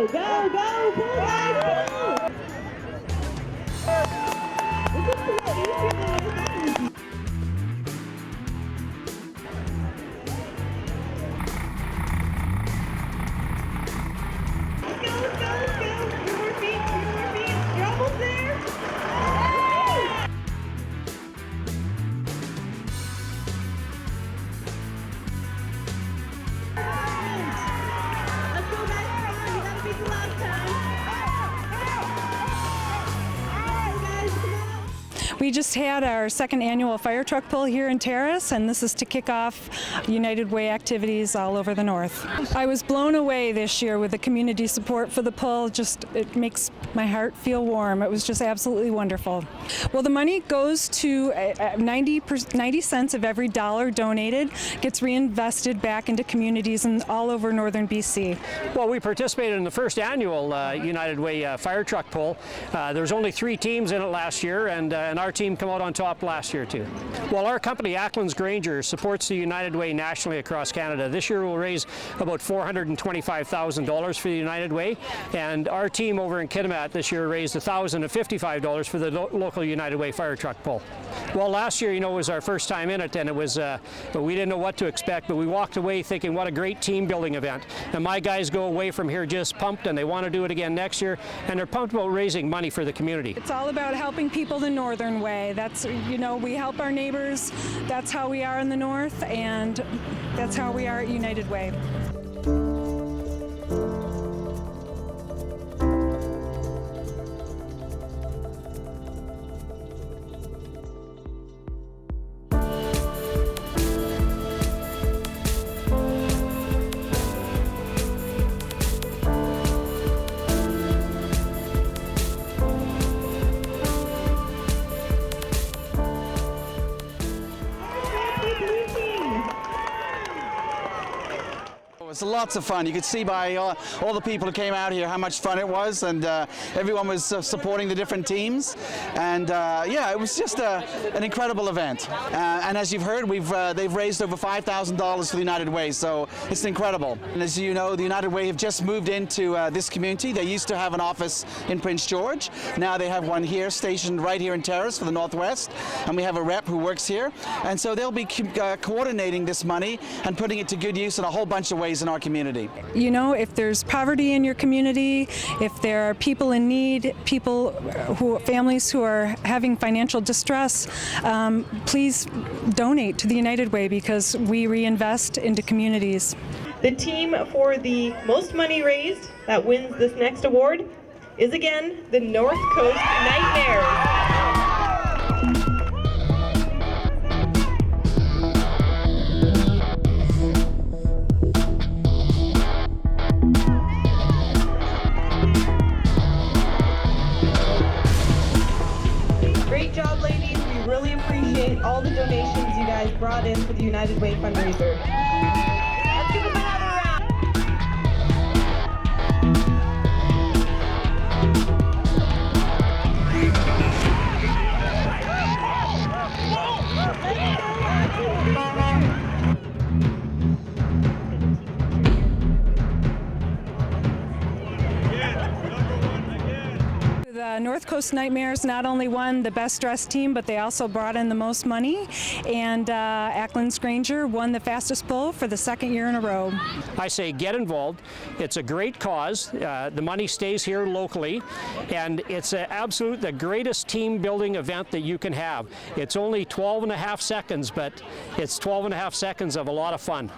Go, go, go, pull guys, pull! This is a little easier than I thought. Let's go, let's go, let's go! 2 more feet, 2 more feet! You're almost there! Let's go, guys, come on, you gotta beat the last time! We just had our second annual fire truck pull here in Terrace, and this is to kick off United Way activities all over the north. I was blown away this year with the community support for the pull. It makes my heart feel warm. It was just absolutely wonderful. Well, the money goes to 90 cents of every dollar donated gets reinvested back into communities all over northern BC. Well, we participated in the first annual United Way fire truck pull. There was only 3 teams in it last year, and our team came out on top last year too. Well, our company, Acklands Granger, supports the United Way nationally across Canada. This year we'll raise about $425,000 for the United Way, and our team over in Kitimat this year raised $1,055 for the local United Way fire truck pull. Well, last year, was our first time in it, and it was we didn't know what to expect, but we walked away thinking what a great team building event. And my guys go away from here just pumped, and they want to do it again next year, and they're pumped about raising money for the community. It's all about helping people the northern way. That's, we help our neighbors. That's how we are in the north, and that's how we are at United Way. It's lots of fun. You could see by all the people who came out here how much fun it was, and everyone was supporting the different teams, and yeah, it was just an incredible event. And as you've heard, they've raised over $5,000 for the United Way, so it's incredible. And as you know, the United Way have just moved into this community. They used to have an office in Prince George. Now they have one here, stationed right here in Terrace for the Northwest, and we have a rep who works here. And so they'll be coordinating this money and putting it to good use in a whole bunch of ways in our community. If there's poverty in your community, if there are people in need, families who are having financial distress, please donate to the United Way, because we reinvest into communities. The team for the most money raised that wins this next award is again the North Coast Nightmares. Great job, ladies. We really appreciate all the donations you guys brought in for the United Way fundraiser. Let's give them another round. The North Coast Nightmares not only won the best dressed team, but they also brought in the most money, and Acklands Granger won the fastest pull for the 2nd year in a row. I say get involved. It's a great cause. The money stays here locally, and it's the greatest team building event that you can have. It's only 12.5 seconds, but it's 12.5 seconds of a lot of fun.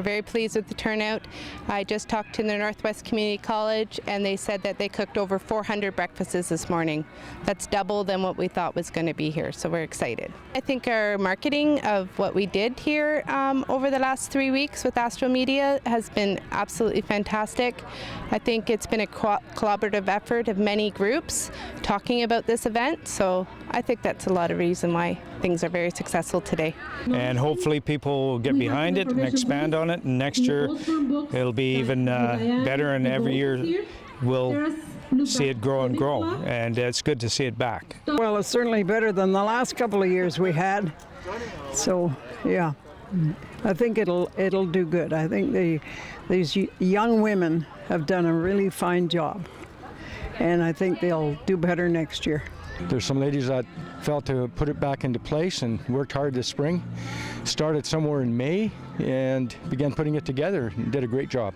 We're very pleased with the turnout. I just talked to the Northwest Community College, and they said that they cooked over 400 breakfasts this morning. That's double than what we thought was going to be here, so we're excited. I think our marketing of what we did here over the last 3 weeks with Astro Media has been absolutely fantastic. I think it's been a collaborative effort of many groups talking about this event, so I think that's a lot of reason why things are very successful today. And hopefully people will get behind it and expand on it, and next year it'll be even better, and every year we'll see it grow and grow, and it's good to see it back. Well, it's certainly better than the last couple of years we had, so yeah, I think it'll do good. I think these young women have done a really fine job, and I think they'll do better next year. There's some ladies that felt to put it back into place and worked hard this spring. Started somewhere in May and began putting it together and did a great job.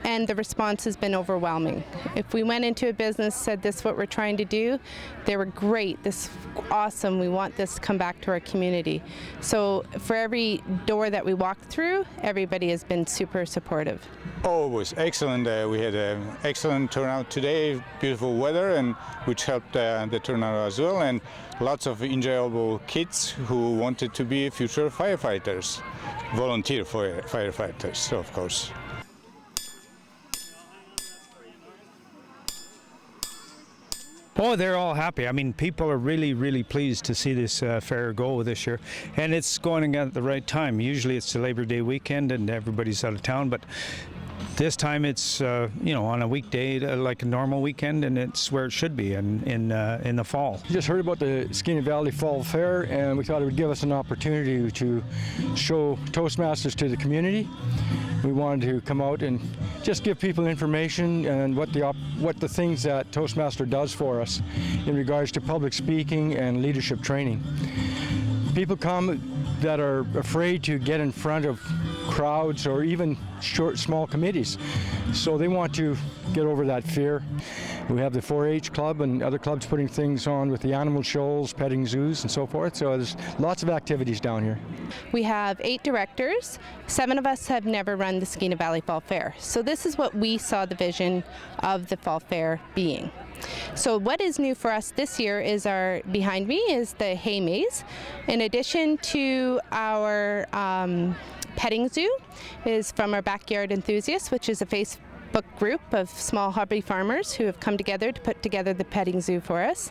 And the response has been overwhelming. If we went into a business, said this is what we're trying to do, they were great, this is awesome, we want this to come back to our community. So for every door that we walked through, everybody has been super supportive. Oh, it was excellent. We had an excellent turnout today, beautiful weather, and which helped the turnout as well, and lots of enjoyable kids who wanted to be future firefighters, volunteer firefighters, of course. Oh, they're all happy. I mean, people are really, really pleased to see this fair go this year, and it's going at the right time. Usually it's the Labor Day weekend and everybody's out of town, but this time it's on a weekday like a normal weekend, and it's where it should be in the fall. We just heard about the Skeena Valley Fall Fair, and we thought it would give us an opportunity to show Toastmasters to the community. We wanted to come out and just give people information and what the things that Toastmaster does for us in regards to public speaking and leadership training. People come that are afraid to get in front of crowds or even small committees, so they want to get over that fear. We have the 4-H club and other clubs putting things on with the animal shows, petting zoos and so forth, so there's lots of activities down here. We have 8 directors. 7 of us have never run the Skeena Valley Fall Fair, so this is what we saw the vision of the Fall Fair being. So what is new for us this year is behind me is the hay maze. In addition to our petting zoo is from our Backyard Enthusiasts, which is a Facebook group of small hobby farmers who have come together to put together the petting zoo for us.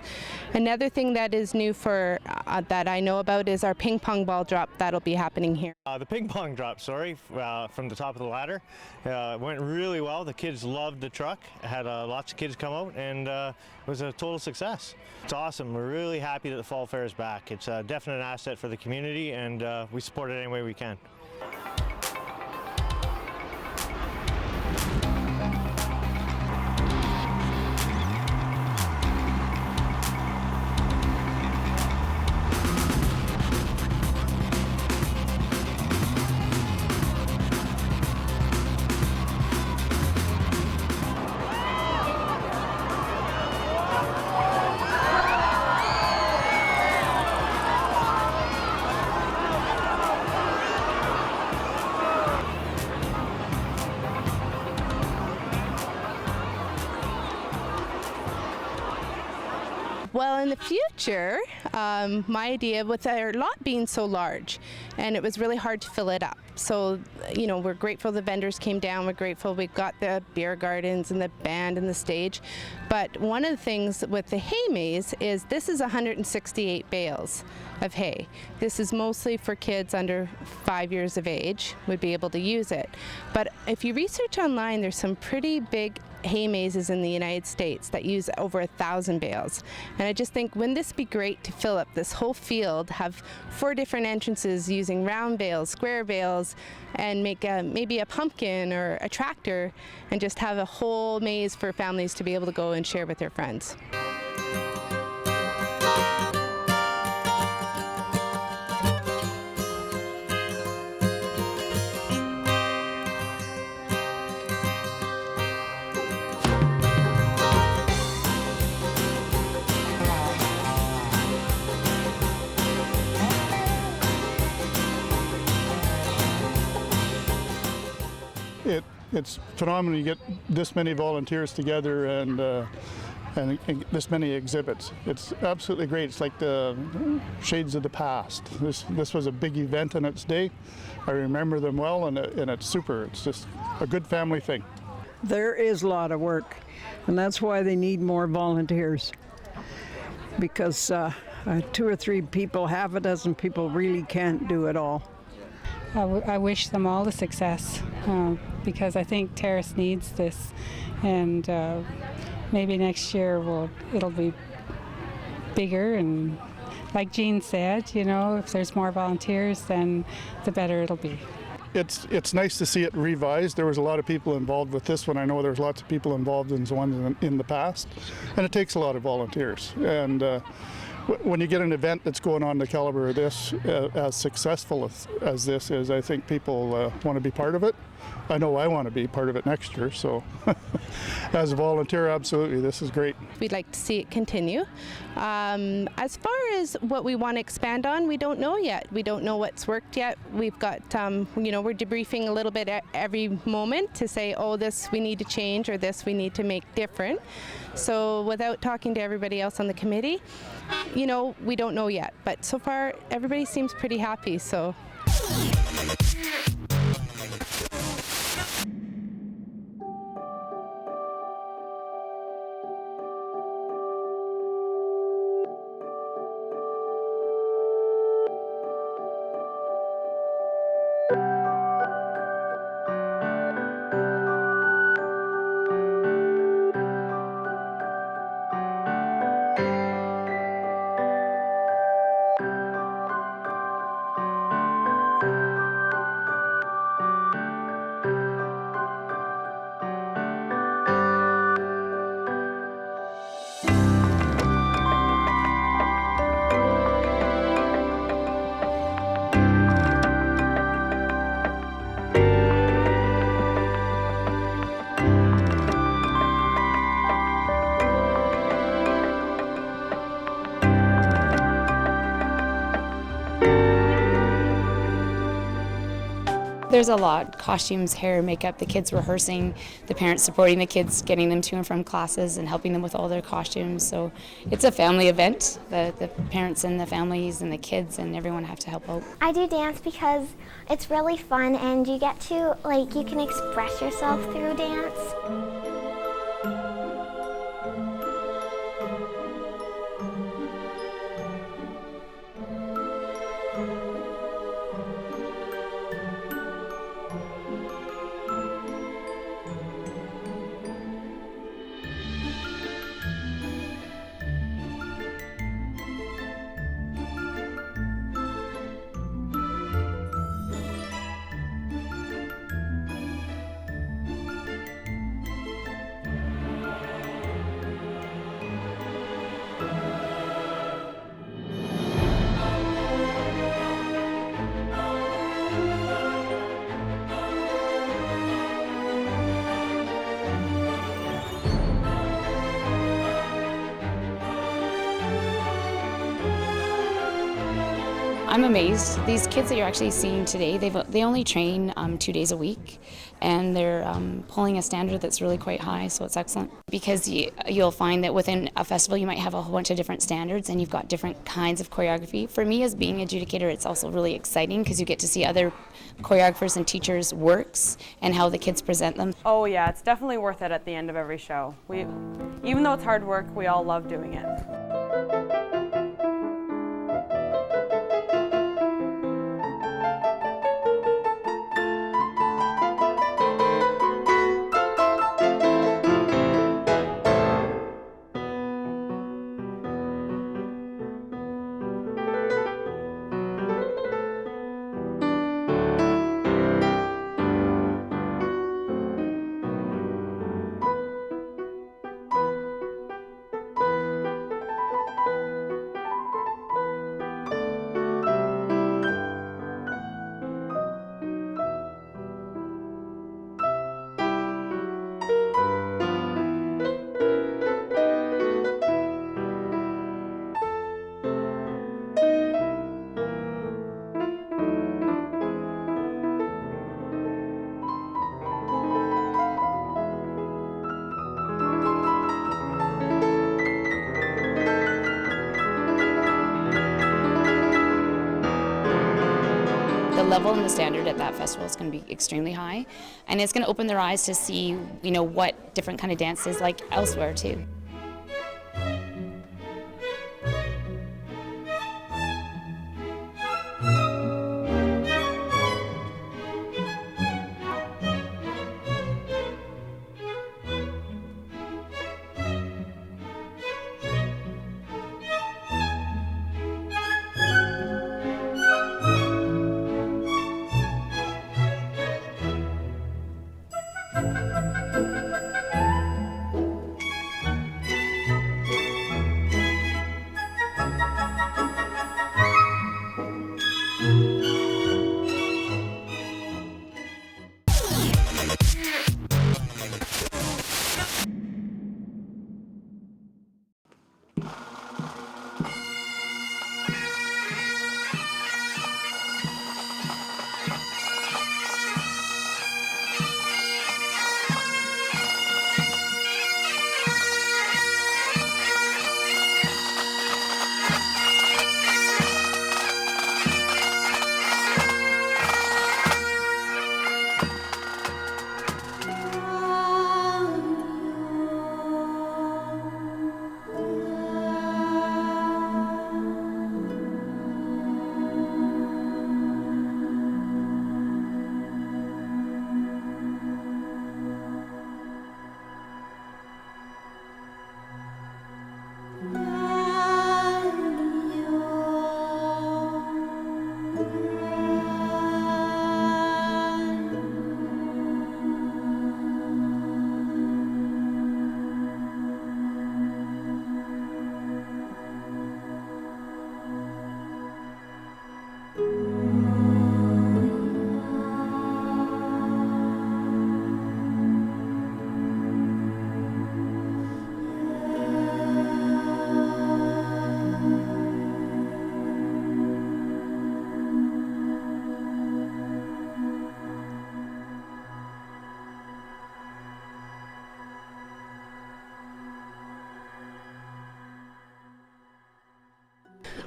Another thing that is new for that I know about is our ping pong ball drop that'll be happening here. The ping pong drop, from the top of the ladder, went really well. The kids loved the truck. Had lots of kids come out, and it was a total success. It's awesome. We're really happy that the Fall Fair is back. It's a definite asset for the community, and we support it any way we can. Well, in the future, my idea with our lot being so large, and it was really hard to fill it up. So, we're grateful the vendors came down. We're grateful we've got the beer gardens and the band and the stage. But one of the things with the hay maze is this is 168 bales of hay. This is mostly for kids under 5 years of age would be able to use it. But if you research online, there's some pretty big hay mazes in the United States that use over 1,000 bales. And I just think, wouldn't this be great to fill up this whole field, have 4 different entrances using round bales, square bales, and make maybe a pumpkin or a tractor, and just have a whole maze for families to be able to go and share with their friends. it's phenomenal you get this many volunteers together and this many exhibits. It's absolutely great. It's like the shades of the past. This was a big event in its day. I remember them well, and it's super. It's just a good family thing. There is a lot of work, and that's why they need more volunteers. Because 2 or 3 people, half a dozen people really can't do it all. I wish them all the success because I think Terrace needs this, and maybe next year it'll be bigger, and like Jean said, you know, if there's more volunteers, then the better it'll be. It's nice to see it revised. There was a lot of people involved with this one. I know there's lots of people involved in ones in the past, and it takes a lot of volunteers. And when you get an event that's going on the caliber of this, as successful as this is, I think people want to be part of it. I know I want to be part of it next year, so as a volunteer, absolutely, this is great. We'd like to see it continue. As far as what we want to expand on, we don't know yet. We don't know what's worked yet. We've got, you know, we're debriefing a little bit every moment to say, oh, this we need to change, or this we need to make different. So without talking to everybody else on the committee, you know, we don't know yet. But so far, everybody seems pretty happy, so. There's a lot: costumes, hair, makeup, the kids rehearsing, the parents supporting the kids, getting them to and from classes and helping them with all their costumes. So it's a family event. The parents and the families and the kids and everyone have to help out. I do dance because it's really fun and you get to, like, you can express yourself through dance. I'm amazed. These kids that you're actually seeing today, they only train 2 days a week, and they're pulling a standard that's really quite high, so it's excellent. Because you'll find that within a festival you might have a whole bunch of different standards and you've got different kinds of choreography. For me as being an adjudicator, it's also really exciting because you get to see other choreographers and teachers' works and how the kids present them. Oh yeah, it's definitely worth it at the end of every show. Even though it's hard work, we all love doing it. level and the standard at that festival is going to be extremely high, and it's going to open their eyes to see, you know, what different kind of dance is like elsewhere too.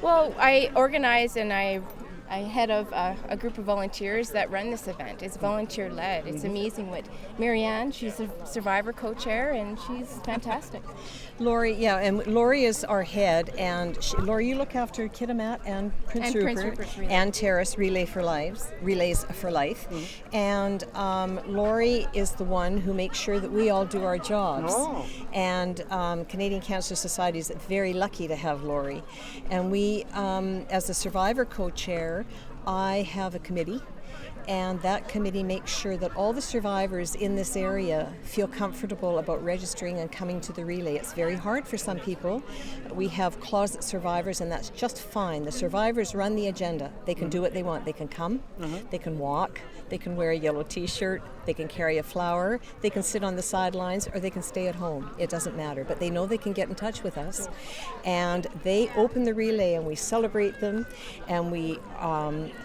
Well, I organize and I head of a group of volunteers that run this event. It's volunteer-led. It's amazing what Marianne, she's a survivor co-chair, and she's fantastic. Lori, yeah, and Lori is our head, and Lori, you look after Kitimat and Prince Rupert and Terrace Relays for Life. Mm-hmm. And Lori is the one who makes sure that we all do our jobs. Oh. And Canadian Cancer Society is very lucky to have Lori. And we, as the survivor co-chair, I have a committee, and that committee makes sure that all the survivors in this area feel comfortable about registering and coming to the relay. It's very hard for some people. We have closet survivors, and that's just fine. The survivors run the agenda. They can do what they want. They can come, they can walk, they can wear a yellow t-shirt, they can carry a flower, they can sit on the sidelines, or they can stay at home. It doesn't matter, but they know they can get in touch with us. And they open the relay, and we celebrate them, and we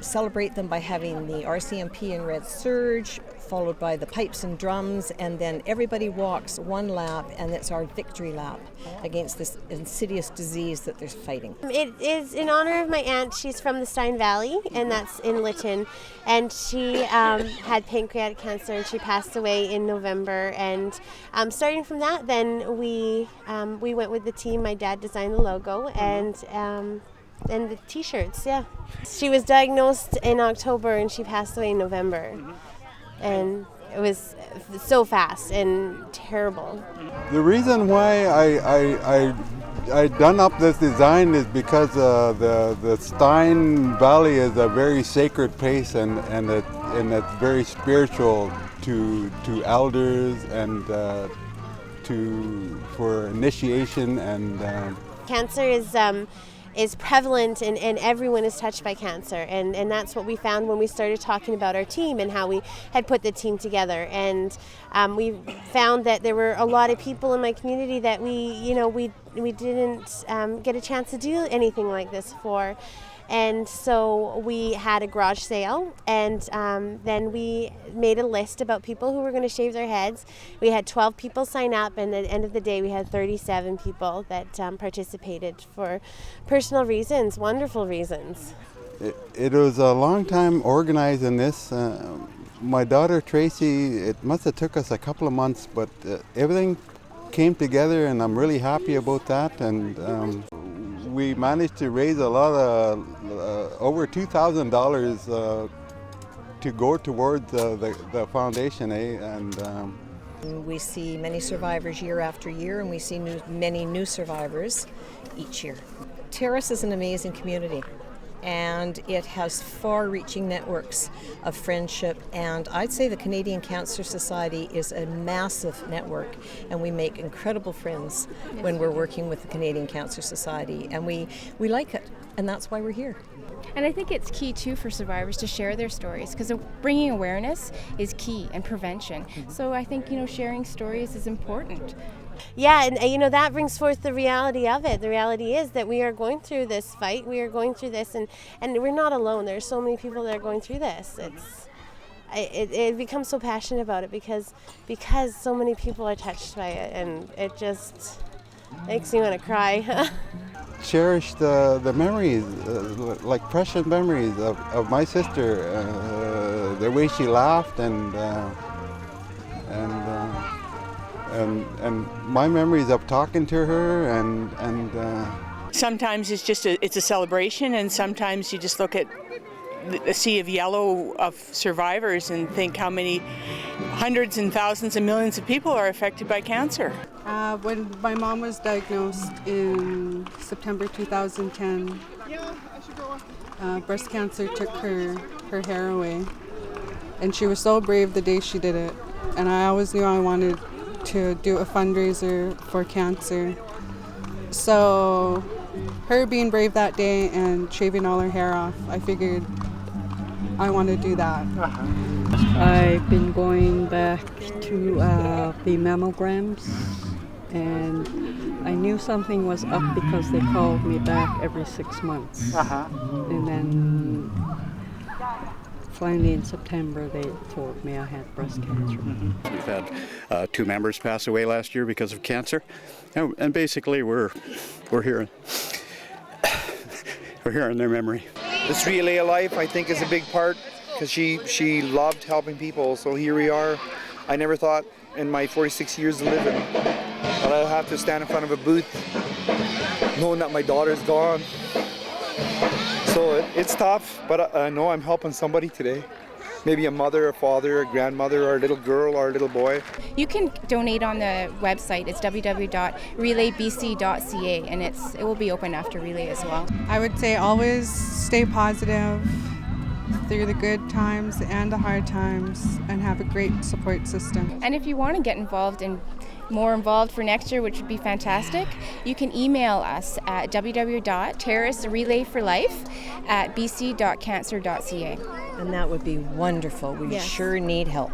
celebrate them by having the RCMP and Red Surge, followed by the pipes and drums, and then everybody walks one lap, and it's our victory lap against this insidious disease that they're fighting. It is in honor of my aunt. She's from the Stein Valley, and that's in Lytton, and she had pancreatic cancer, and she passed away in November. And starting from that, then we went with the team. My dad designed the logo, and the t-shirts, yeah. She was diagnosed in October, and she passed away in November. And it was so fast and terrible. The reason why I done up this design is because the Stein Valley is a very sacred place, and it's very spiritual to elders and for initiation and. Cancer is prevalent, and everyone is touched by cancer, and that's what we found when we started talking about our team and how we had put the team together. And we found that there were a lot of people in my community that we didn't get a chance to do anything like this for. And so we had a garage sale, and then we made a list about people who were going to shave their heads. We had 12 people sign up, and at the end of the day we had 37 people that participated for personal reasons, wonderful reasons. It was a long time organizing this. My daughter Tracy, it must have took us a couple of months, but everything came together, and I'm really happy about that. And we managed to raise a lot of over $2,000 to go towards the foundation, and we see many survivors year after year, and we see many new survivors each year. Terrace is an amazing community, and it has far-reaching networks of friendship, and I'd say the Canadian Cancer Society is a massive network, and we make incredible friends when we're working with the Canadian Cancer Society, and we like it, and that's why we're here. And I think it's key too for survivors to share their stories, because bringing awareness is key, and prevention. So I think, sharing stories is important. Yeah, and that brings forth the reality of it. The reality is that we are going through this fight, we are going through this, and we're not alone. There's so many people that are going through this. It becomes so passionate about it because so many people are touched by it, and it just makes me want to cry. cherish the memories, like precious memories of my sister, the way she laughed, and my memories of talking to her, and sometimes it's just it's a celebration, and sometimes you just look at a sea of yellow of survivors and think how many hundreds and thousands and millions of people are affected by cancer. When my mom was diagnosed in September 2010, breast cancer took her hair away, and she was so brave the day she did it, and I always knew I wanted to do a fundraiser for cancer. So her being brave that day and shaving all her hair off, I figured I want to do that. I've been going back to the mammograms, and I knew something was up because they called me back every 6 months. And then finally in September they told me I had breast cancer. We've had 2 members pass away last year because of cancer, and basically we're here. We're here in their memory. This Relay of Life, I think, is a big part because she loved helping people. So here we are. I never thought in my 46 years of living that I'll have to stand in front of a booth knowing that my daughter's gone. So it's tough, but I know I'm helping somebody today. Maybe a mother, a father, a grandmother, or a little girl, or a little boy. You can donate on the website. It's www.relaybc.ca, and it will be open after Relay as well. I would say always stay positive through the good times and the hard times, and have a great support system. And if you want to get more involved for next year, which would be fantastic, you can email us at www.terracerelayforlife@bc.cancer.ca. And that would be wonderful. We sure need help.